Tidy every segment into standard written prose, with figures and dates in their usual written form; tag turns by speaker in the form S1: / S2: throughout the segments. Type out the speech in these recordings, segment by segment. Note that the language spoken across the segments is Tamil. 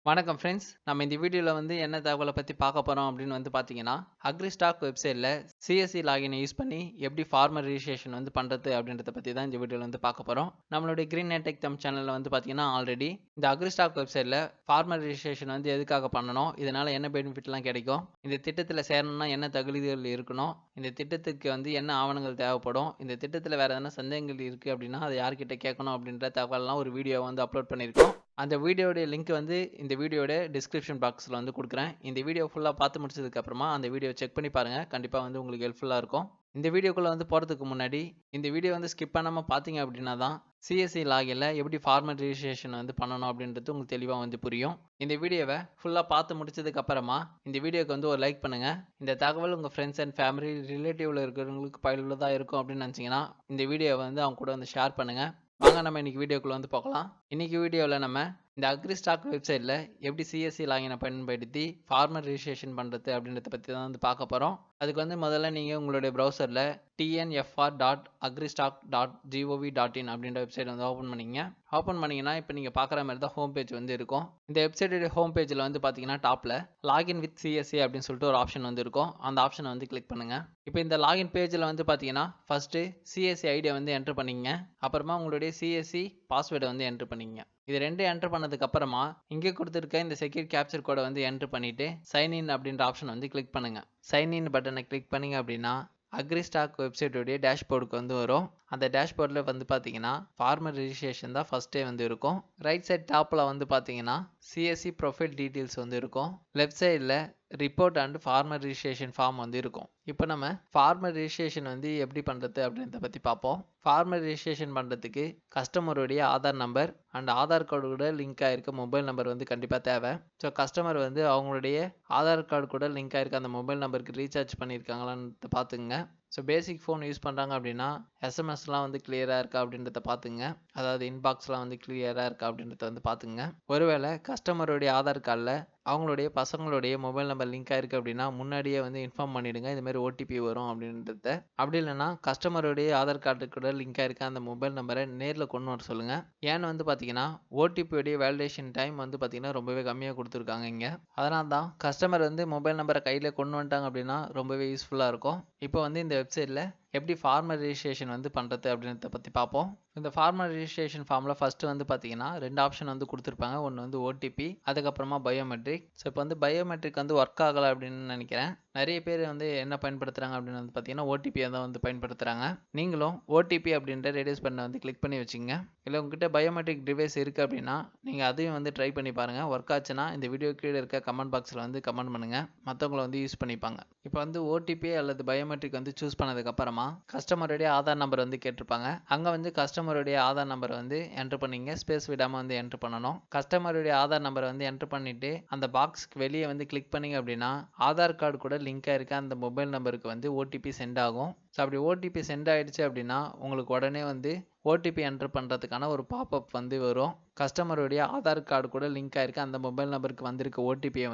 S1: வணக்கம் ஃப்ரெண்ட்ஸ். நம்ம இந்த வீடியோவில் என்ன தகவலை பற்றி பார்க்க போகிறோம் அப்படின்னு பார்த்தீங்கன்னா, அக்ரிஸ்டாக் வெப்சைட்டில் சிஎஸ்சி லாகினை யூஸ் பண்ணி எப்படி ஃபார்மர் ரிஜிஸ்ட்ரேஷன் பண்ணுறது அப்படின்றத பற்றி தான் இந்த வீடியோவில் பார்க்க போகிறோம். நம்மளுடைய கிரீன் நெட்டெக் தம் சேனலில் பார்த்தீங்கன்னா ஆல்ரெடி இந்த அக்ரிஸ்டாக் வெப்சைட்டில் ஃபார்மர் ரிஜிஸ்ட்ரேஷன் எதுக்காக பண்ணணும், இதனால் என்ன பெனிஃபிட்லாம் கிடைக்கும், இந்த திட்டத்தில் சேரணும்னா என்ன தகுதிகள் இருக்கணும், இந்த திட்டத்துக்கு என்ன ஆவணங்கள் தேவைப்படும், இந்த திட்டத்தில் வேறு எதனா சந்தேகங்கள் இருக்குது அப்படின்னா அதை யார்கிட்ட கேட்கணும் அப்படின்ற தகவல்லாம் ஒரு வீடியோ அப்லோட் பண்ணியிருக்கோம். அந்த வீடியோடைய லிங்க் இந்த வீடியோட டிஸ்கிரிப்ஷன் பாக்ஸில் கொடுக்குறேன். இந்த வீடியோ ஃபுல்லாக பார்த்து முடிச்சதுக்கப்புறமா அந்த வீடியோ செக் பண்ணி பாருங்கள். கண்டிப்பாக உங்களுக்கு ஹெல்ப்ஃபுல்லாக இருக்கும். இந்த வீடியோக்குள்ளே போகிறதுக்கு முன்னாடி இந்த வீடியோ ஸ்கிப் பண்ணாமல் பார்த்தீங்க அப்படின்னா தான் சிஎஸ்சி லாகில் எப்படி ஃபார்மல் ரிஜிஸ்ட்ரேஷன் பண்ணணும் அப்படின்றது உங்களுக்கு தெளிவாக புரியும். இந்த வீடியோவை ஃபுல்லாக பார்த்து முடிச்சதுக்கப்புறமா இந்த வீடியோக்கு ஒரு லைக் பண்ணுங்கள். இந்த தகவல் உங்கள் ஃப்ரெண்ட்ஸ் அண்ட் ஃபேமிலி ரிலேட்டிவில் இருக்கிறவங்களுக்கு பயனுள்ளதாக இருக்கும் அப்படின்னு நினச்சிங்கன்னா இந்த வீடியோவை அவங்க கூட ஷேர் பண்ணுங்கள். வாங்க நம்ம இன்னைக்கு வீடியோக்குள்ள பார்க்கலாம். இன்னைக்கு வீடியோவில் நம்ம இந்த அக்ரிஸ்டாக் வெப்சைட்டில் எப்படி சிஎஸ்சி லாகினை பயன்படுத்தி ஃபார்மர் ரிஜிஸ்ட்ரேஷன் பண்ணுறது அப்படின்றத பற்றி தான் பார்க்க போகிறோம். அதுக்கு முதல்ல நீங்கள் உங்களுடைய ப்ரௌசரில் tnfr.agristock.gov.in அப்படின்ற வெப்சைட் ஓப்பன் பண்ணிங்க. ஓப்பன் பண்ணிங்கன்னா இப்போ நீங்கள் பார்க்குற மாதிரி தான் ஹோம் பேஜ் இருக்கும். இந்த வெப்சைட்டோட ஹோம் பேஜில் பார்த்தீங்கன்னா டாப்பில் லாகின் வித் சிஎஸ்சி அப்படின்னு சொல்லிட்டு ஒரு ஆப்ஷன் இருக்கும். அந்த ஆப்ஷனை கிளிக் பண்ணுங்கள். இப்போ இந்த லாகின் பேஜில் பார்த்தீங்கன்னா ஃபஸ்ட்டு சிஎஸ்சி ஐடியை என்ட்ரு பண்ணிங்க. அப்புறமா உங்களுடைய சிஎஸ்சி பாஸ்வேர்டை என்ட்ரு பண்ணிங்க. இது ரெண்டு என்ட்ரு பண்ணதுக்கப்புறமா இங்கே கொடுத்துருக்க இந்த செக்யூர் கேப்சர் கோடை என்ட்ரு பண்ணிவிட்டு சைன்இன் அப்படின்ற ஆப்ஷன் கிளிக் பண்ணுங்கள். சைன்இன் பட்டனை கிளிக் பண்ணிங்க அப்படின்னா அக்ரிஸ்டாக் வெப்சைட்டோடைய டேஷ்போர்டுக்கு வரும். அந்த டேஷ்போர்டில் பார்த்தீங்கன்னா ஃபார்மர் ரிஜிஸ்ட்ரேஷன் தான் ஃபஸ்ட்டே இருக்கும். ரைட் சைட் டாப்பில் பார்த்தீங்கன்னா சிஎஸ்சி ப்ரொஃபைல் டீட்டெயில்ஸ் இருக்கும். லெஃப்ட் சைடில் report and farmer registration form இருக்கும். இப்போ நம்ம ஃபார்மர் ரிஜிஸ்ட்ரேஷன் எப்படி பண்ணுறது அப்படின்றத பற்றி பார்ப்போம். ஃபார்மர் ரிஜிஸ்ட்ரேஷன் பண்ணுறதுக்கு கஸ்டமருடைய Aadhaar number and Aadhaar card கூட லிங்க் ஆகிருக்க மொபைல் நம்பர் கண்டிப்பாக தேவை. ஸோ கஸ்டமர் அவங்களுடைய ஆதார் கார்டு கூட லிங்க் ஆகிருக்க அந்த மொபைல் நம்பருக்கு ரீசார்ஜ் பண்ணியிருக்காங்களான்னு பார்த்துங்க. ஸோ பேசிக் ஃபோன் யூஸ் பண்ணுறாங்க அப்படின்னா எஸ்எம்எஸ்லாம் கிளியராக இருக்கா அப்படின்றத பார்த்துங்க. அதாவது இன்பாக்ஸ்லாம் கிளியராக இருக்கா அப்படின்றத பார்த்துங்க. ஒருவேளை கஸ்டமருடைய ஆதார் கார்டில் அவங்களுடைய பசங்களுடைய மொபைல் நம்பர் லிங்க் ஆயிருக்கு அப்படின்னா முன்னாடியே இன்ஃபார்ம் பண்ணிவிடுங்க, இதுமாதிரி ஓடிபி வரும் அப்படின்றத. அப்படி இல்லைன்னா கஸ்டமருடைய ஆதார் கார்டு கூட லிங்க் ஆயிருக்க அந்த மொபைல் நம்பரை நேரில் கொண்டு வர சொல்லுங்கள். ஏன்னு பார்த்தீங்கன்னா ஓடிபியோடைய வேலிடேஷன் டைம் பார்த்தீங்கன்னா ரொம்பவே கம்மியாக கொடுத்துருக்காங்க இங்கே. அதனால தான் கஸ்டமர் மொபைல் நம்பரை கையில் கொண்டு வந்துட்டாங்க அப்படின்னா ரொம்பவே யூஸ்ஃபுல்லாக இருக்கும். இப்போ இந்த வெப்சைட்டில் எப்படி ஃபார்மர் ரிஜிஸ்ட்ரேஷன் பண்ணுறது அப்படின்றத பற்றி பார்ப்போம். இந்த ஃபார்மர் ரிஜிஸ்ட்ரேஷன் ஃபார்மில் ஃபஸ்ட்டு பார்த்தீங்கன்னா ரெண்டு ஆப்ஷன் கொடுத்துருப்பாங்க. ஒன்று ஓடிபி, அதுக்கப்புறமா பயோமெட்ரிக். ஸோ இப்போ பயோமெட்ரிக் ஒர்க் ஆகலை அப்படின்னு நினைக்கிறேன். நிறைய பேர் என்ன பயன்படுத்துகிறாங்க அப்படின்னு பார்த்தீங்கன்னா ஓடிபியை தான் பயன்படுத்துகிறாங்க. நீங்களும் ஓடிபி அப்படின்ற ரெடியூஸ் பண்ண கிளிக் பண்ணி வச்சுங்க. இல்லை உங்ககிட்ட பயோமெட்ரிக் டிவைஸ் இருக்குது அப்படின்னா நீங்கள் அதையும் ட்ரை பண்ணி பாருங்கள். ஒர்க் ஆச்சுன்னா இந்த வீடியோ கீழே இருக்க கமெண்ட் பாக்ஸில் கமெண்ட் பண்ணுங்கள். மற்றவங்களை யூஸ் பண்ணிப்பாங்க. இப்போ ஓடிபி அல்லது பயோமெட்ரிக் சூஸ் பண்ணதுக்கப்புறமா கஸ்டமருடைய ஆதார் நம்பர் கேட்டிருப்பாங்க. அங்கே கஸ்டமருடைய ஆதார் நம்பர் என்ட்ரு பண்ணிங்க. ஸ்பேஸ் விடாமல் என்ட்ரு பண்ணணும். கஸ்டமருடைய ஆதார் நம்பரை என்ட்ரு பண்ணிவிட்டு அந்த பாக்ஸ்க்கு வெளியே கிளிக் பண்ணிங்க அப்படின்னா ஆதார் கார்டு கூட லிங்க் ஆகிருக்க அந்த மொபைல் நம்பருக்கு ஓடிபி சென்ட் ஆகும். ஸோ அப்படி ஓடிபி சென்ட் ஆகிடுச்சு அப்படின்னா உங்களுக்கு உடனே ஓடிபி என்ட்ரு பண்ணுறதுக்கான ஒரு பாப்அப் வரும். கஸ்டமருடைய ஆதார் கார்டு கூட லிங்க் ஆகிருக்க அந்த மொபைல் நம்பருக்கு வந்திருக்க ஓடிபியை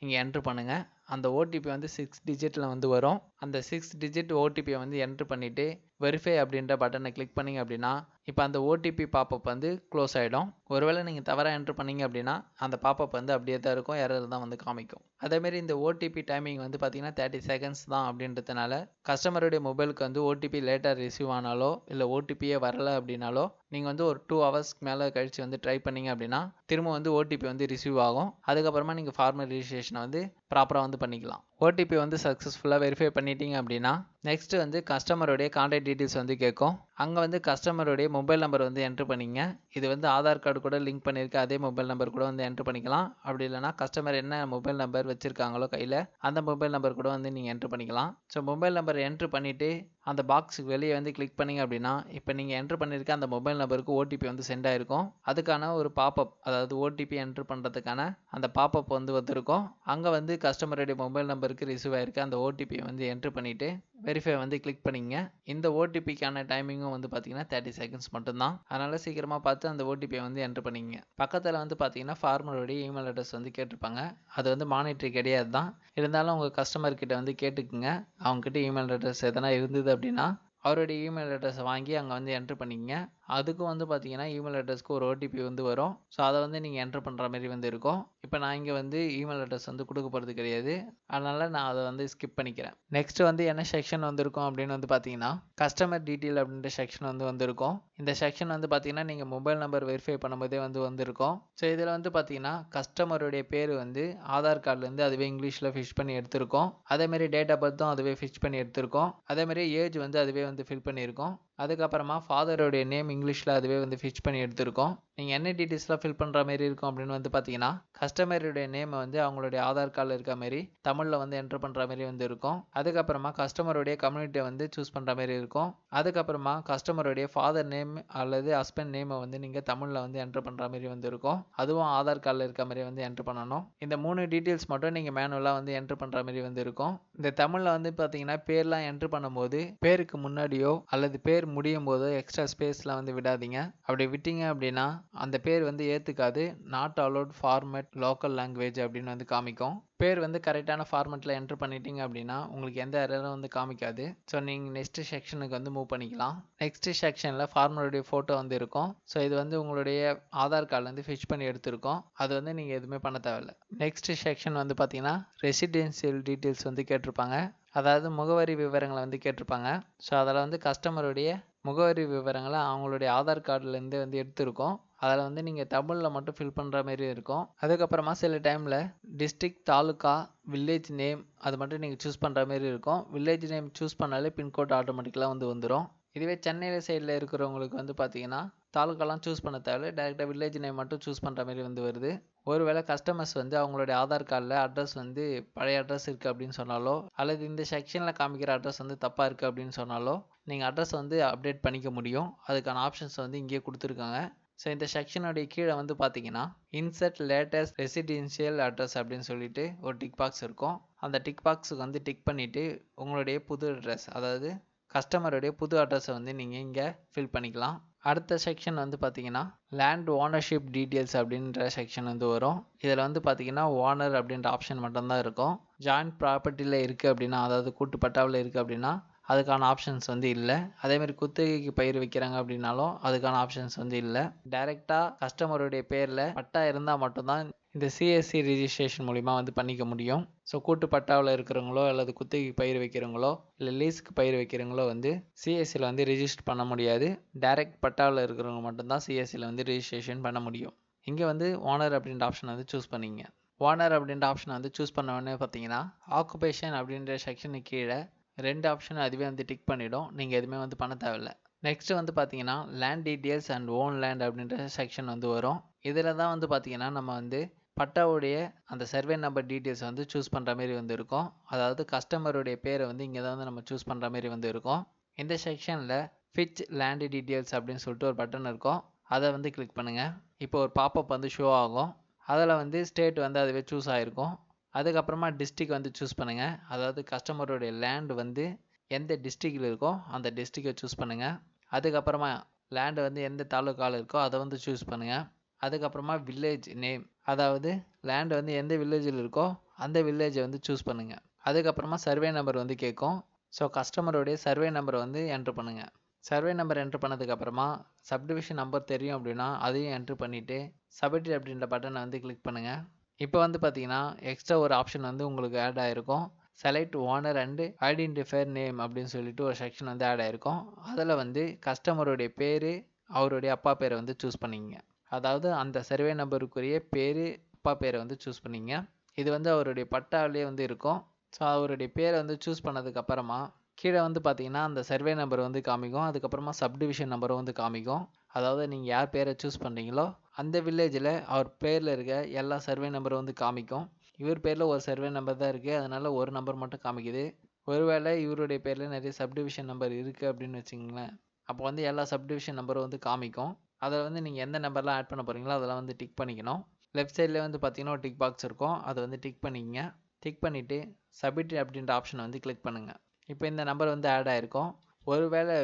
S1: இங்கே என்ட்ரு பண்ணுங்கள். அந்த ஓடிபி 6 டிஜிட்டில் வரும். அந்த 6 டிஜிட் ஓடிபியை என்ட்ரு பண்ணிவிட்டு வெரிஃபை அப்படின்ற பட்டனை கிளிக் பண்ணிங்க அப்படின்னா இப்போ அந்த ஓடிபி பாப்அப் க்ளோஸ் ஆகிடும். ஒருவேளை நீங்கள் தவறாக என்ட்ரு பண்ணிங்க அப்படின்னா அந்த பாப்அப் அப்படியே தான் இருக்கும், எரர் தான் காமிக்கும். அதேமாரி இந்த ஓடிபி டைமிங் பார்த்தீங்கன்னா 30 செகண்ட்ஸ் தான் அப்படின்றதுனால கஸ்டமருடைய மொபைலுக்கு ஓடிபி லேட்டாக ரிசீவ் ஆனாலோ இல்லை ஓடிபியே வரலை அப்படின்னாலோ நீங்கள் ஒரு 2 ஹவர்ஸ்க்கு மேலே கழித்து ட்ரை பண்ணிங்க அப்படின்னா திரும்ப ஓடிபி ரிசீவ் ஆகும். அதுக்கப்புறமா நீங்கள் ஃபார்மல் ரிஜிஸ்ட்ரேஷனை ப்ராப்பராக பண்ணிக்கலாம். ஓடிபி சக்ஸஸ்ஃபுல்லாக வெரிஃபை பண்ணிட்டீங்க அப்படின்னா நெக்ஸ்ட்டு கஸ்டமருடைய கான்டாக்ட் டீட்டெயில்ஸ் கேட்கும். அங்கே கஸ்டமருடைய மொபைல் நம்பர் என்ட்ரு பண்ணிங்க. இது ஆதார் கார்டு கூட லிங்க் பண்ணியிருக்க அதே மொபைல் நம்பர் கூட என்ட்ரு பண்ணிக்கலாம். அப்படி இல்லைனா கஸ்டமர் என்ன மொபைல் நம்பர் வச்சுருக்காங்களோ கையில் அந்த மொபைல் நம்பர் கூட நீங்கள் என்ட்ரு பண்ணிக்கலாம். ஸோ மொபைல் நம்பர் என்ட்ரு பண்ணிவிட்டு அந்த பாக்ஸுக்கு வெளியே வெளியே கிளிக் பண்ணிங்க அப்படின்னா இப்போ நீங்கள் என்ட்ரு பண்ணியிருக்க அந்த மொபைல் நம்பருக்கு ஓடிபி சென்ட் ஆகிருக்கும். அதுக்கான ஒரு பாப்அப், அதாவது ஓடிபி என்ட்ரு பண்ணுறதுக்கான அந்த பாப்அப் வந்திருக்கும். அங்கே கஸ்டமருடைய மொபைல் நம்பருக்கு ரிசீவ் ஆகிருக்க அந்த ஓடிபியை என்ட்ரு பண்ணிவிட்டு வெரிஃபை கிளிக் பண்ணிங்க. இந்த ஓடிபிக்கான டைமிங்கும் பார்த்தீங்கன்னா 30 செகண்ட்ஸ் மட்டும்தான். அதனால் சீக்கிரமாக பார்த்து அந்த ஓடிபியை என்ட்ரு பண்ணிங்க. பக்கத்தில் பார்த்தீங்கன்னா ஃபார்மருடைய இமெயில் அட்ரஸ் கேட்டிருப்பாங்க. அது மானிட்டரி கிடையாது தான், இருந்தாலும் உங்கள் கஸ்டமர் கிட்ட கேட்டுக்குங்க. அவங்ககிட்ட இமெயில் அட்ரஸ் எதனா இருந்தது அப்படின்னா அவருடைய இமெயில் அட்ரஸை வாங்கி அங்கே என்ட்ரு பண்ணிங்க. அதுக்கும் வந்து பார்த்தீங்கன்னா இமெயில் அட்ரஸ்க்கு ஒரு ஓடிபி வந்து வரும். ஸோ அதை வந்து நீங்கள் என்டர் பண்ணுற மாதிரி வந்து இருக்கும். இப்போ நான் இங்கே வந்து இமெயில் அட்ரஸ் வந்து கொடுக்க போகிறது கிடையாது. அதனால் நான் அதை வந்து ஸ்கிப் பண்ணிக்கிறேன். நெக்ஸ்ட் வந்து என்ன செக்ஷன் வந்திருக்கும் அப்படின்னு வந்து பார்த்தீங்கன்னா கஸ்டமர் டீட்டெயில் அப்படின்ற செக்ஷன் வந்து வந்திருக்கும். இந்த செக்ஷன் வந்து பார்த்தீங்கன்னா நீங்கள் மொபைல் நம்பர் வெரிஃபை பண்ணும்போதே வந்து வந்திருக்கும். ஸோ இதில் வந்து பார்த்தீங்கன்னா கஸ்டமருடைய பேர் வந்து ஆதார் கார்டுலேருந்து அதுவே இங்கிலீஷில் ஃபிஷ் பண்ணி எடுத்திருக்கோம். அதேமாதிரி டேட் ஆஃப் பர்த்தும் அதுவே ஃபிஷ் பண்ணி எடுத்திருக்கோம். அதேமாதிரி ஏஜ் வந்து அதுவே வந்து ஃபில் பண்ணியிருக்கோம். அதுக்கப்புறமா ஃபாதருடைய நேம் இங்கிலீஷில் அதுவே வந்து ஃபிச் பண்ணி எடுத்திருக்கோம். நீங்கள் என்ன டீட்டெயில்ஸ்லாம் ஃபில் பண்ணுற மாதிரி இருக்கும் அப்படின்னு வந்து பார்த்தீங்கன்னா கஸ்டமருடைய நேமை வந்து அவங்களுடைய ஆதார் கார்டில் இருக்க மாதிரி தமிழில் வந்து என்டர் பண்ணுற மாதிரி வந்து இருக்கும். அதுக்கப்புறமா கஸ்டமருடைய கம்யூனிட்டியை வந்து சூஸ் பண்ணுற மாதிரி இருக்கும். அதுக்கப்புறமா கஸ்டமருடைய ஃபாதர் நேம் அல்லது ஹஸ்பண்ட் நேமை வந்து நீங்கள் தமிழில் வந்து என்டர் பண்ணுற மாதிரி வந்து இருக்கும். அதுவும் ஆதார் கார்டில் இருக்க மாதிரி வந்து என்டர் பண்ணணும். இந்த 3 டீட்டெயில்ஸ் மட்டும் நீங்கள் மேனுவலாக வந்து என்டர் பண்ணுற மாதிரி வந்து இருக்கும். இந்த தமிழில் வந்து பார்த்தீங்கன்னா பேர்லாம் என்டர் பண்ணும்போது பேருக்கு முன்னாடியோ அல்லது பேர் முடியும் போதோ எக்ஸ்ட்ரா ஸ்பேஸ்லாம் வந்து விடாதீங்க. அப்படி விட்டீங்க அப்படின்னா அந்த பேர் வந்து ஏற்றுக்காது. Not allowed format local language அப்படின்னு வந்து காமிக்கும். பேர் வந்து கரெக்டான ஃபார்மேட்டில் என்டர் பண்ணிட்டீங்க அப்படின்னா உங்களுக்கு எந்த எரரும் வந்து காமிக்காது. ஸோ நீங்கள் நெக்ஸ்ட் செக்ஷனுக்கு வந்து மூவ் பண்ணிக்கலாம். நெக்ஸ்ட் செக்ஷனில் ஃபார்மருடைய ஃபோட்டோ வந்து இருக்கும். ஸோ இது வந்து உங்களுடைய ஆதார் கார்டுலேருந்து ஃபிச் பண்ணி எடுத்திருக்கோம். அது வந்து நீங்கள் எதுவுமே பண்ண தேவையில்ல. நெக்ஸ்ட் செக்ஷன் வந்து பார்த்தீங்கன்னா ரெசிடென்சியல் டீட்டெயில்ஸ் வந்து கேட்டிருப்பாங்க. அதாவது முகவரி விவரங்களை வந்து கேட்டிருப்பாங்க. ஸோ அதில் வந்து கஸ்டமருடைய முகவரி விவரங்களை அவங்களுடைய ஆதார் கார்டுலேருந்து வந்து எடுத்திருக்கோம். அதில் வந்து நீங்கள் தமிழில் மட்டும் ஃபில் பண்ணுற மாதிரி இருக்கும். அதுக்கப்புறமா சில டைமில் டிஸ்ட்ரிக்ட், தாலுக்கா, வில்லேஜ் நேம் அது மட்டும் நீங்கள் சூஸ் பண்ணுற மாதிரி இருக்கும். வில்லேஜ் நேம் சூஸ் பண்ணாலே பின்கோட் ஆட்டோமேட்டிக்கலாக வந்து வந்துடும். இதுவே சென்னையில் சைடில் இருக்கிறவங்களுக்கு வந்து பார்த்தீங்கன்னா தாலுக்காலாம் சூஸ் பண்ண தேவை, டேரெக்டாக வில்லேஜ் நேம் மட்டும் சூஸ் பண்ணுற மாதிரி வந்து வருது. ஒருவேளை கஸ்டமர்ஸ் வந்து அவங்களுடைய ஆதார் கார்டில் அட்ரஸ் வந்து பழைய அட்ரஸ் இருக்குது அப்படின்னு சொன்னாலோ அல்லது இந்த செக்ஷனில் காமிக்கிற அட்ரஸ் வந்து தப்பாக இருக்குது அப்படின்னு சொன்னாலோ நீங்கள் அட்ரஸ் வந்து அப்டேட் பண்ணிக்க முடியும். அதுக்கான ஆப்ஷன்ஸ் வந்து இங்கேயே கொடுத்துருக்காங்க. ஸோ இந்த செக்ஷனுடைய கீழே வந்து பார்த்தீங்கன்னா இன்சர்ட் லேட்டஸ்ட் ரெசிடென்ஷியல் அட்ரஸ் அப்படின்னு சொல்லிட்டு ஒரு டிக் பாக்ஸ் இருக்கும். அந்த டிக் பாக்ஸுக்கு வந்து டிக் பண்ணிவிட்டு உங்களுடைய புது அட்ரஸ், அதாவது கஸ்டமருடைய புது அட்ரஸை வந்து நீங்கள் இங்கே ஃபில் பண்ணிக்கலாம். அடுத்த செக்ஷன் வந்து பார்த்தீங்கன்னா லேண்ட் ஓனர்ஷிப் டீட்டெயில்ஸ் அப்படின்ற செக்ஷன் வந்து வரும். இதில் வந்து பார்த்தீங்கன்னா ஓனர் அப்படின்ற ஆப்ஷன் மட்டும்தான் இருக்கும். ஜாயிண்ட் ப்ராப்பர்ட்டியில் இருக்குது அப்படின்னா, அதாவது கூட்டு பட்டாவில் இருக்குது அப்படின்னா அதுக்கான ஆப்ஷன்ஸ் வந்து இல்லை. அதேமாதிரி குத்தகைக்கு பயிர் வைக்கிறாங்க அப்படின்னாலும் அதுக்கான ஆப்ஷன்ஸ் வந்து இல்லை. டைரெக்டாக கஸ்டமருடைய பேரில் பட்டா இருந்தால் மட்டும்தான் இந்த சிஎஸ்சி ரிஜிஸ்ட்ரேஷன் மூலிமா வந்து பண்ணிக்க முடியும். ஸோ கூட்டு பட்டாவில் இருக்கிறவங்களோ அல்லது குத்தகைக்கு பயிர் வைக்கிறவங்களோ இல்லை லீஸுக்கு பயிர் வைக்கிறவங்களோ வந்து சிஎஸ்சியில் வந்து ரிஜிஸ்டர் பண்ண முடியாது. டைரக்ட் பட்டாவில் இருக்கிறவங்க மட்டும்தான் சிஎஸ்சியில் வந்து ரிஜிஸ்ட்ரேஷன் பண்ண முடியும். இங்கே வந்து ஓனர் அப்படின்ற ஆப்ஷன் வந்து சூஸ் பண்ணிங்க. ஓனர் அப்படின்ற ஆப்ஷனை வந்து சூஸ் பண்ண உடனே பார்த்தீங்கன்னா ஆக்குபேஷன் அப்படின்ற செக்ஷனுக்கு கீழே 2 ஆப்ஷன் அதுவே வந்து டிக் பண்ணிவிடும். நீங்கள் எதுவுமே வந்து பண்ண தேவையில்லை. நெக்ஸ்ட்டு வந்து பார்த்தீங்கன்னா land details and own land அப்படின்ற செக்ஷன் வந்து வரும். இதில் தான் வந்து பார்த்தீங்கன்னா நம்ம வந்து பட்டாவுடைய அந்த சர்வே நம்பர் டீட்டெயில்ஸ் வந்து சூஸ் பண்ணுற மாதிரி வந்து இருக்கும். அதாவது கஸ்டமருடைய பேரை வந்து இங்கே தான் வந்து நம்ம சூஸ் பண்ணுற மாதிரி வந்து இருக்கும். இந்த செக்ஷனில் ஃபிச் லேண்ட் டீட்டெயில்ஸ் அப்படின்னு சொல்லிட்டு ஒரு பட்டன் இருக்கும். அதை வந்து கிளிக் பண்ணுங்கள். இப்போ ஒரு பாப்பப் வந்து ஷோ ஆகும். அதில் வந்து ஸ்டேட் வந்து அதுவே சூஸ் ஆகிருக்கும். அதுக்கப்புறமா டிஸ்ட்ரிக் வந்து சூஸ் பண்ணுங்கள். அதாவது கஸ்டமருடைய லேண்ட் வந்து எந்த டிஸ்ட்ரிக்டில் இருக்கோ அந்த டிஸ்ட்ரிக்டை சூஸ் பண்ணுங்கள். அதுக்கப்புறமா லேண்டு வந்து எந்த தாலுக்காவில் இருக்கோ அதை வந்து சூஸ் பண்ணுங்கள். அதுக்கப்புறமா வில்லேஜ் நேம், அதாவது லேண்டு வந்து எந்த வில்லேஜில் இருக்கோ அந்த வில்லேஜை வந்து சூஸ் பண்ணுங்கள். அதுக்கப்புறமா சர்வே நம்பர் வந்து கேட்கும். ஸோ கஸ்டமருடைய சர்வே நம்பரை வந்து என்ட்ரு பண்ணுங்கள். சர்வே நம்பர் என்ட்ரு பண்ணதுக்கப்புறமா சப்டிவிஷன் நம்பர் தெரியும் அப்படின்னா அதையும் என்ட்ரு பண்ணிவிட்டு சப்மிட் அப்படின்ற பட்டனை வந்து கிளிக் பண்ணுங்கள். இப்போ வந்து பார்த்தீங்கன்னா எக்ஸ்ட்ரா ஒரு ஆப்ஷன் வந்து உங்களுக்கு ஆட் ஆகிருக்கும். Select owner and identifier name அப்படின்னு சொல்லிட்டு ஒரு செக்ஷன் வந்து ஆட் ஆகிருக்கும். அதில் வந்து கஸ்டமருடைய பேர், அவருடைய அப்பா பேரை வந்து சூஸ் பண்ணிங்க. அதாவது அந்த சர்வே நம்பருக்குரிய பேர், அப்பா பேரை வந்து சூஸ் பண்ணிங்க. இது வந்து அவருடைய பட்டாவிலே வந்து இருக்கும். ஸோ அவருடைய பேரை வந்து சூஸ் பண்ணதுக்கப்புறமா கீழே வந்து பார்த்தீங்கன்னா அந்த சர்வே நம்பர் வந்து காமிக்கும். அதுக்கப்புறமா சப்டிவிஷன் நம்பரும் வந்து காமிக்கும். அதாவது நீங்கள் யார் பேரை சூஸ் பண்ணுறீங்களோ அந்த வில்லேஜில் அவர் பேரில் இருக்க எல்லா சர்வே நம்பரும் வந்து காமிக்கும். இவர் பேரில் ஒரு சர்வே நம்பர் தான் இருக்குது, அதனால் ஒரு நம்பர் மட்டும் காமிக்குது. ஒருவேளை இவருடைய பேரில் நிறைய சப்டிவிஷன் நம்பர் இருக்குது அப்படின்னு வச்சுங்களேன், அப்போ வந்து எல்லா சப்டிவிஷன் நம்பரும் வந்து காமிக்கும். அதில் வந்து நீங்கள் எந்த நம்பர்லாம் ஆட் பண்ண போகிறீங்களோ அதெல்லாம் வந்து டிக் பண்ணிக்கணும். லெஃப்ட் சைடில் வந்து பார்த்தீங்கன்னா ஒரு டிக் பாக்ஸ் இருக்கும். அதை வந்து டிக் பண்ணிக்கங்க. டிக் பண்ணிவிட்டு சப்மிட் அப்படின்ற ஆப்ஷனை வந்து கிளிக் பண்ணுங்கள். இப்போ இந்த நம்பர் வந்து ஆட் ஆகிருக்கும். ஒருவேளை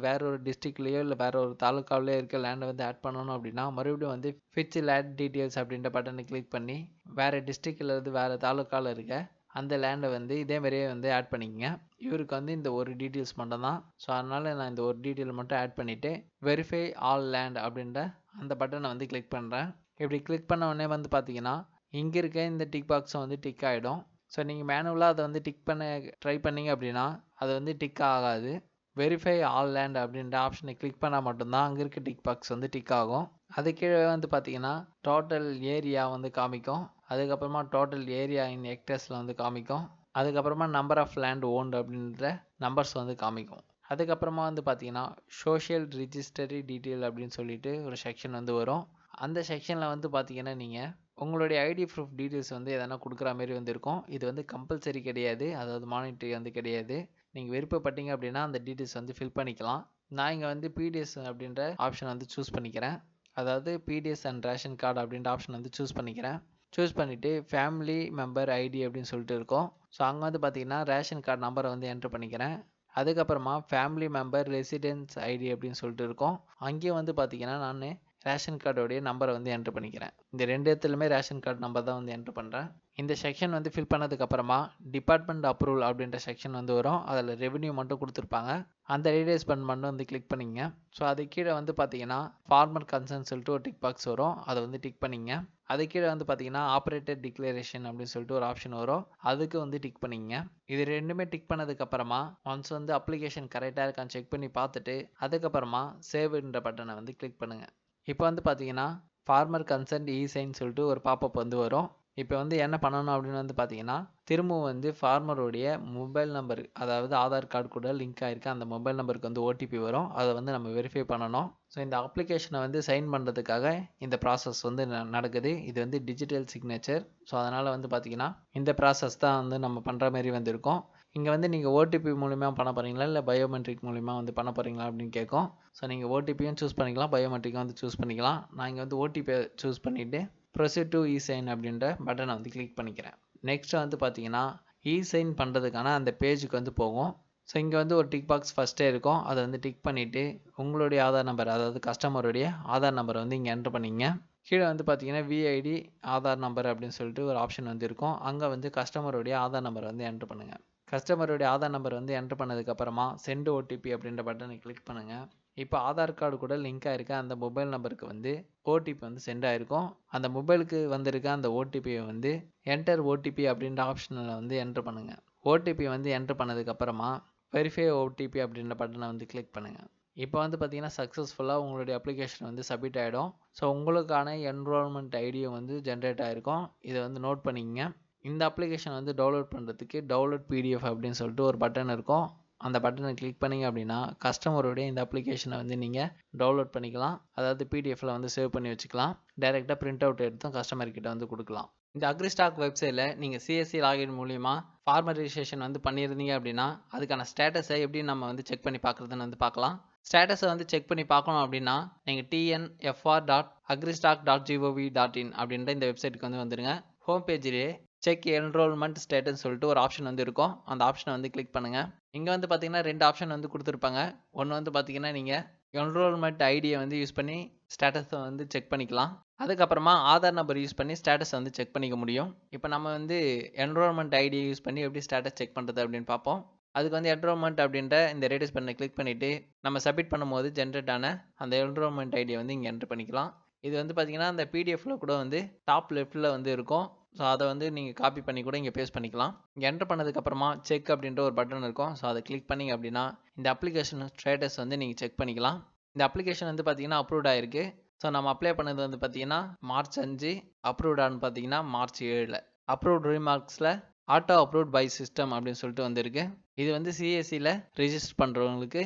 S1: வேற ஒரு டிஸ்ட்ரிக்ட்லேயோ இல்லை வேற ஒரு தாலுக்காவிலேயோ இருக்க லேண்டை வந்து ஆட் பண்ணணும் அப்படின்னா மறுபடியும் வந்து ஃபிச் லேண்ட் டீட்டெயில்ஸ் அப்படின்ற பட்டனை கிளிக் பண்ணி வேறு டிஸ்ட்ரிக்டில் இருந்து வேறு தாலுக்காவில் இருக்க அந்த லேண்டை வந்து இதே மாதிரியே வந்து ஆட் பண்ணிக்கங்க. இவருக்கு வந்து இந்த ஒரு டீட்டெயில்ஸ் மட்டும் தான். ஸோ அதனால் நான் இந்த ஒரு டீட்டெயில் மட்டும் ஆட் பண்ணிவிட்டு வெரிஃபை ஆல் லேண்ட் அப்படின்ற அந்த பட்டனை வந்து கிளிக் பண்ணுறேன். இப்படி கிளிக் பண்ண உடனே வந்து பார்த்தீங்கன்னா இங்கே இருக்க இந்த டிக் பாக்ஸை வந்து டிக் ஆகிடும். ஸோ நீங்கள் மேனுவலாக அதை வந்து டிக் பண்ண ட்ரை பண்ணீங்க அப்படின்னா அது வந்து டிக் ஆகாது. வெரிஃபை ஆல் லேண்ட் அப்படின்ற ஆப்ஷனை கிளிக் பண்ணால் மட்டும்தான் அங்கே இருக்க டிக் பாக்ஸ் வந்து டிக் ஆகும். அது கீழே வந்து பார்த்தீங்கன்னா டோட்டல் ஏரியா வந்து காமிக்கும். அதுக்கப்புறமா டோட்டல் ஏரியா இன் ஹெக்டர்ஸில் வந்து காமிக்கும். அதுக்கப்புறமா நம்பர் ஆஃப் லேண்ட் ஓன்ட் அப்படின்ற நம்பர்ஸ் வந்து காமிக்கும். அதுக்கப்புறமா வந்து பார்த்தீங்கன்னா சோஷியல் ரிஜிஸ்டரி டீட்டெயில் அப்படின்னு சொல்லிட்டு ஒரு செக்ஷன் வந்து வரும். அந்த செக்ஷனில் வந்து பார்த்தீங்கன்னா நீங்கள் உங்களுடைய ஐடி ப்ரூஃப் டீட்டெயில்ஸ் வந்து எதனா கொடுக்குற மாதிரி வந்து இருக்கும். இது வந்து கம்பல்சரி கிடையாது, அதாவது மானிட்டரி வந்து கிடையாது. நீங்கள் விருப்பப்பட்டீங்க அப்படின்னா அந்த டீட்டெயில்ஸ் வந்து ஃபில் பண்ணிக்கலாம். நான் இங்கே வந்து பிடிஎஸ் அப்படின்ற ஆப்ஷன் வந்து சூஸ் பண்ணிக்கிறேன். அதாவது பிடிஎஸ் அண்ட் ரேஷன் கார்டு அப்படின்ற ஆப்ஷன் வந்து சூஸ் பண்ணிக்கிறேன். சூஸ் பண்ணிவிட்டு ஃபேமிலி மெம்பர் ஐடி அப்படின்னு சொல்லிட்டு இருக்கும். ஸோ அங்கே வந்து பார்த்தீங்கன்னா ரேஷன் கார்டு நம்பரை வந்து என்ட்ரு பண்ணிக்கிறேன். அதுக்கப்புறமா ஃபேமிலி மெம்பர் ரெசிடென்ஸ் ஐடி அப்படின்னு சொல்லிட்டு இருக்கும். அங்கேயும் வந்து பார்த்தீங்கன்னா நான் ரேஷன் கார்டோடைய நம்பரை வந்து என்ட்ரு பண்ணிக்கிறேன். இந்த ரெண்டு இடத்துலையுமே ரேஷன் கார்டு நம்பர் தான் வந்து என்ட்ரு பண்ணுறேன். இந்த செக்ஷன் வந்து ஃபில் பண்ணதுக்கப்புறமா டிபார்ட்மெண்ட் அப்ரூவல் அப்படின்ற செக்ஷன் வந்து வரும். அதில் ரெவென்யூ மட்டும் கொடுத்துருப்பாங்க. அந்த ரீடேஸ்மெண்ட் மட்டும் வந்து கிளிக் பண்ணிங்க. ஸோ அது கீழே வந்து பார்த்தீங்கன்னா ஃபார்மர் கன்சர்ன் சொல்லிட்டு ஒரு டிக் பாக்ஸ் வரும். அதை வந்து டிக் பண்ணிங்க. அது கீழே வந்து பார்த்தீங்கன்னா ஆப்ரேட்டர் டிக்ளரேஷன் அப்படின்னு சொல்லிட்டு ஒரு ஆப்ஷன் வரும். அதுக்கு வந்து டிக் பண்ணிங்க. இது ரெண்டுமே டிக் பண்ணதுக்கப்புறமா ஒன்ஸ் வந்து அப்ளிகேஷன் கரெக்டாக இருக்கான்னு செக் பண்ணி பார்த்துட்டு அதுக்கப்புறமா சேவ்ன்ற பட்டனை வந்து கிளிக் பண்ணுங்கள். இப்போ வந்து பார்த்தீங்கன்னா ஃபார்மர் கன்சென்ட் இ-சைன் சொல்லிட்டு ஒரு பாப்பப் வந்து வரும். இப்போ வந்து என்ன பண்ணணும் அப்படின்னு வந்து பார்த்தீங்கன்னா திரும்பவும் வந்து ஃபார்மருடைய மொபைல் நம்பர், அதாவது ஆதார் கார்டு கூட லிங்க் ஆகிருக்கு அந்த மொபைல் நம்பருக்கு வந்து ஓடிபி வரும். அதை வந்து நம்ம வெரிஃபை பண்ணணும். ஸோ இந்த அப்ளிகேஷனை வந்து சைன் பண்ணுறதுக்காக இந்த ப்ராசஸ் வந்து நடக்குது. இது வந்து டிஜிட்டல் சிக்னேச்சர். ஸோ அதனால் வந்து பார்த்தீங்கன்னா இந்த ப்ராசஸ் தான் வந்து நம்ம பண்ணுற மாதிரி வந்திருக்கோம். இங்கே வந்து நீங்கள் ஓடிபி மூலிமா பண்ண போகிறீங்களா இல்லை பயோமெட்ரிக் மூலிமா வந்து பண்ண போகிறீங்களா அப்படின்னு கேட்கும். ஸோ நீங்கள் ஓடிபியும் சூஸ் பண்ணிக்கலாம், பயோமெட்ரிக்கும் வந்து சூஸ் பண்ணிக்கலாம். நான் இங்கே வந்து ஓடிபியை சூஸ் பண்ணிவிட்டு ப்ரொசீட் டு இ-சைன் அப்படின்ற பட்டனை வந்து கிளிக் பண்ணிக்கிறேன். நெக்ஸ்ட் வந்து பார்த்தீங்கன்னா இ-சைன் பண்ணுறதுக்கான அந்த பேஜுக்கு வந்து போகும். ஸோ இங்கே வந்து ஒரு டிக் பாக்ஸ் ஃபஸ்ட்டே இருக்கும். அதை வந்து டிக் பண்ணிவிட்டு உங்களுடைய ஆதார் நம்பர், அதாவது கஸ்டமருடைய ஆதார் நம்பரை வந்து இங்கே என்ட்ரு பண்ணிங்க. கீழே வந்து பார்த்தீங்கன்னா விஐடி ஆதார் நம்பர் அப்படின்னு சொல்லிட்டு ஒரு ஆப்ஷன் வந்து இருக்கும். அங்கே வந்து கஸ்டமருடைய ஆதார் நம்பரை வந்து என்ட்ரு பண்ணுங்கள். கஸ்டமருடைய ஆதார் நம்பர் வந்து என்ட்ரு பண்ணதுக்கப்புறமா சென்ட் ஓடிபி அப்படின்ற பட்டனை கிளிக் பண்ணுங்கள். இப்போ ஆதார் கார்டு கூட லிங்க் ஆகிருக்க அந்த மொபைல் நம்பருக்கு வந்து ஓடிபி வந்து சென்ட் ஆகிருக்கும். அந்த மொபைலுக்கு வந்திருக்க அந்த ஓடிபியை வந்து என்டர் ஓடிபி அப்படின்ற ஆப்ஷனில் வந்து என்ட்ரு பண்ணுங்கள். ஓடிபி வந்து என்ட்ரு பண்ணதுக்கப்புறமா வெரிஃபை ஓடிபி அப்படின்ற பட்டனை வந்து கிளிக் பண்ணுங்கள். இப்போ வந்து பார்த்தீங்கன்னா சக்ஸஸ்ஃபுல்லாக உங்களுடைய அப்ளிகேஷன் வந்து சப்மிட் ஆகிடும். ஸோ உங்களுக்கான என்ரோல்மெண்ட் ஐடியும் வந்து ஜென்ரேட் ஆகிருக்கும். இதை வந்து நோட் பண்ணிக்கங்க. இந்த அப்ளிகேஷன் வந்து டவுன்லோட் பண்ணுறதுக்கு டவுன்லோட் பிடிஎஃப் அப்படின்னு சொல்லிட்டு ஒரு பட்டன் இருக்கும். அந்த பட்டனை கிளிக் பண்ணிங்க அப்படின்னா கஸ்டமருடைய இந்த அப்ளிகேஷனை வந்து நீங்கள் டவுன்லோட் பண்ணிக்கலாம். அதாவது பிடிஎஃப்பில் வந்து சேவ் பண்ணி வச்சுக்கலாம். டைரெக்டாக பிரிண்ட் அவுட் எடுத்தும் கஸ்டமர்கிட்ட வந்து கொடுக்கலாம். இந்த அக்ரிஸ்டாக் வெப்சைட்டில் நீங்கள் சிஎஸ்சி லாகின் மூலிமா ஃபார்மர் ரிஜிஸ்ட்ரேஷன் வந்து பண்ணியிருந்தீங்க அப்படின்னா அதுக்கான ஸ்டேட்டஸை எப்படி நம்ம வந்து செக் பண்ணி பார்க்குறதுன்னு வந்து பார்க்கலாம். ஸ்டேட்டஸை வந்து செக் பண்ணி பார்க்கணும் அப்படின்னா நீங்கள் tnfr.agristock.gov.in அப்படின்ற இந்த வெப்சைட்டுக்கு வந்து வந்துடுங்க. ஹோம் பேஜிலே செக் என்ரோல்மெண்ட் ஸ்டேட்டஸ் சொல்லிட்டு ஒரு ஆப்ஷன் வந்து இருக்கும். அந்த ஆப்ஷனை வந்து கிளிக் பண்ணுங்கள். இங்கே வந்து பார்த்தீங்கன்னா ரெண்டு ஆப்ஷன் வந்து கொடுத்துருப்பாங்க. ஒன்று வந்து பார்த்தீங்கன்னா நீங்கள் என்ரோல்மெண்ட் ஐடியை வந்து யூஸ் பண்ணி ஸ்டேட்டஸை வந்து செக் பண்ணிக்கலாம். அதுக்கப்புறமா ஆதார் நம்பர் யூஸ் பண்ணி ஸ்டேட்டஸை வந்து செக் பண்ணிக்க முடியும். இப்போ நம்ம வந்து என்ரோல்மெண்ட் ஐடியை யூஸ் பண்ணி எப்படி ஸ்டேட்டஸ் செக் பண்ணுறது அப்படின்னு பார்ப்போம். அதுக்கு வந்து என்ரோல்மெண்ட் அப்படின்ற இந்த ரேடியஸ் பட்டனை கிளிக் பண்ணிவிட்டு நம்ம சப்மிட் பண்ணும்போது ஜென்ரேட் ஆன அந்த என்ரோல்மெண்ட் ஐடியை வந்து இங்கே என்ட்ரு பண்ணிக்கலாம். இது வந்து பார்த்தீங்கன்னா அந்த பிடிஎஃப்பில் கூட வந்து டாப் லெஃப்ட்டில் வந்து இருக்கும். ஸோ அதை வந்து நீங்கள் காப்பி பண்ணி கூட இங்கே பேஸ்ட் பண்ணிக்கலாம். இங்கே என்ட்ரு பண்ணதுக்கப்புறமா செக் அப்படின்ற ஒரு பட்டன் இருக்கும். ஸோ அதை கிளிக் பண்ணிங்க அப்படின்னா இந்த அப்ளிகேஷன் ஸ்டேட்டஸ் வந்து நீங்கள் செக் பண்ணிக்கலாம். இந்த அப்ளிகேஷன் வந்து பார்த்தீங்கன்னா அப்ரூவ்ட் ஆகிருக்கு. ஸோ நம்ம அப்ளை பண்ணது வந்து பார்த்தீங்கன்னா March 5, அப்ரூவ்டான்னு பார்த்தீங்கன்னா March 7. அப்ரூவ்ட் ரீமார்க்ஸில் ஆட்டோ அப்ரூவ்ட் பை சிஸ்டம் அப்படின்னு சொல்லிட்டு வந்திருக்கு. இது வந்து சிஎஸ்சியில் ரிஜிஸ்டர் பண்ணுறவங்களுக்கு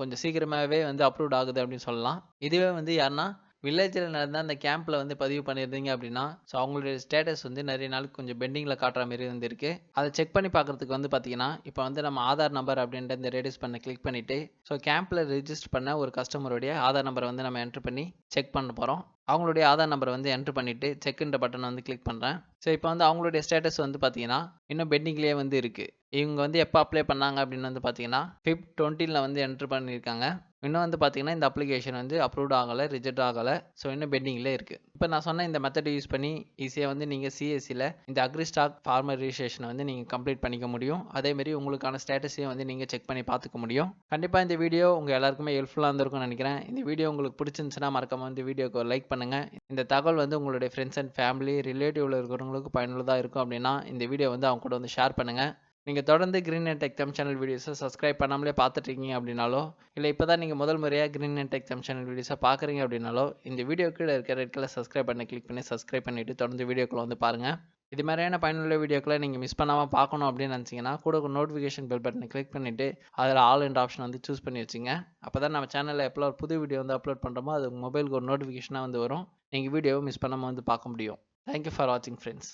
S1: கொஞ்சம் சீக்கிரமாகவே வந்து அப்ரூவ்ட் ஆகுது அப்படின்னு சொல்லலாம். இதுவே வந்து யாருன்னா வில்லேஜில் நடந்த அந்த கேம்பில் வந்து பதிவு பண்ணியிருந்தீங்க அப்படின்னா ஸோ அவங்களுடைய ஸ்டேட்டஸ் வந்து நிறைய நாளுக்கு கொஞ்சம் பெண்டிங்கில் காட்டுற மாதிரி வந்துருக்கு. அதை செக் பண்ணி பார்க்குறதுக்கு வந்து பார்த்தீங்கன்னா இப்போ வந்து நம்ம ஆதார் நம்பர் அப்படின்ற இந்த ரேடியஸ் பண்ண கிளிக் பண்ணிவிட்டு ஸோ கேம்பில் ரிஜிஸ்டர் பண்ண ஒரு கஸ்டமருடைய ஆதார் நம்பரை வந்து நம்ம என்ட்ரு பண்ணி செக் பண்ண போகிறோம். அவங்களுடைய ஆதார் நம்பரை வந்து என்ட்ரு பண்ணிவிட்டு செக்குன்ற பட்டனை வந்து கிளிக் பண்ணுறேன். ஸோ இப்போ வந்து அவங்களுடைய ஸ்டேட்டஸ் வந்து பார்த்தீங்கன்னா இன்னும் பெண்டிங்லேயே வந்து இருக்குது. இவங்க வந்து எப்போ அப்ளை பண்ணாங்க அப்படின்னு வந்து பார்த்தீங்கன்னா Feb 20ல் வந்து என்ட்ரு பண்ணியிருக்காங்க. இன்னும் வந்து பார்த்தீங்கன்னா இந்த அப்ளிகேஷன் வந்து அப்ரூவ்ட் ஆகலை, ரிஜெக்ட் ஆகலை. ஸோ இன்னும் பெண்டிங்லேயே இருக்குது. இப்போ நான் சொன்ன இந்த மெத்தட் யூஸ் பண்ணி ஈஸியாக வந்து நீங்கள் சிஎஸ்சியில் இந்த அக்ரிஸ்டாக் ஃபார்மர் ரிஜிஸ்ட்ரேஷனை வந்து நீங்கள் கம்ப்ளீட் பண்ணிக்க முடியும். அதேமாரி உங்களுக்கான ஸ்டேட்டஸையும் வந்து நீங்கள் செக் பண்ணி பார்த்துக்க முடியும். கண்டிப்பாக இந்த வீடியோ உங்கள் எல்லாருக்குமே ஹெல்ப்ஃபுல்லாக இருந்திருக்கும்னு நினைக்கிறேன். இந்த வீடியோ உங்களுக்கு பிடிச்சிருந்துச்சுன்னா மறக்காம இந்த வீடியோக்கு ஒரு லைக் பண்ணுங்கள். இந்த தகவல் வந்து உங்களுடைய ஃப்ரெண்ட்ஸ் அண்ட் ஃபேமிலி ரிலேட்டிவில் இருக்கிறவங்களுக்கு பயனுள்ளதாக இருக்கும் அப்படின்னா இந்த வீடியோ வந்து அவங்க கூட வந்து ஷேர் பண்ணுங்கள். நீங்கள் தொடர்ந்து green and tech Tamil channel வீடியோஸை சப்ஸ்கிரைப் பண்ணாமலே பார்த்துட்ருக்கீங்க அப்படின்னாலோ, இல்லை இப்போ தான் நீங்கள் முதல் முறையாக green and tech Tamil channel வீடியோஸை பார்க்குறீங்க அப்படின்னாலோ, இந்த வீடியோ கீழே இருக்க ரெட் கலர் சப்ஸ்கிரைப் பண்ணி கிளிக் பண்ணி சப்ஸ்கிரைப் பண்ணிவிட்டு தொடர்ந்து வீடியோக்குள்ள வந்து பாருங்கள். இது மாதிரியான பயனுள்ள வீடியோக்களை நீங்கள் மிஸ் பண்ணாமல் பார்க்கணும் அப்படின்னு நினச்சிங்கன்னா கூட ஒரு நோட்டிஃபிகேஷன் பெல் பட்டனை கிளிக் பண்ணிவிட்டு அதில் ஆல் என்ற ஆப்ஷன் வந்து சூஸ் பண்ணி வச்சுங்க. அப்போ தான் நம்ம சேனலில் எப்போ ஒரு புது வீடியோ வந்து அப்லோட் பண்ணுறோமோ அது உங்கள் மொபைலுக்கு ஒரு நோட்டிஃபிகேஷனாக வந்து வரும். நீங்கள் வீடியோவை மிஸ் பண்ணாமல் வந்து பார்க்க முடியும். தேங்க்யூ ஃபார் வாட்சிங் ஃப்ரெண்ட்ஸ்.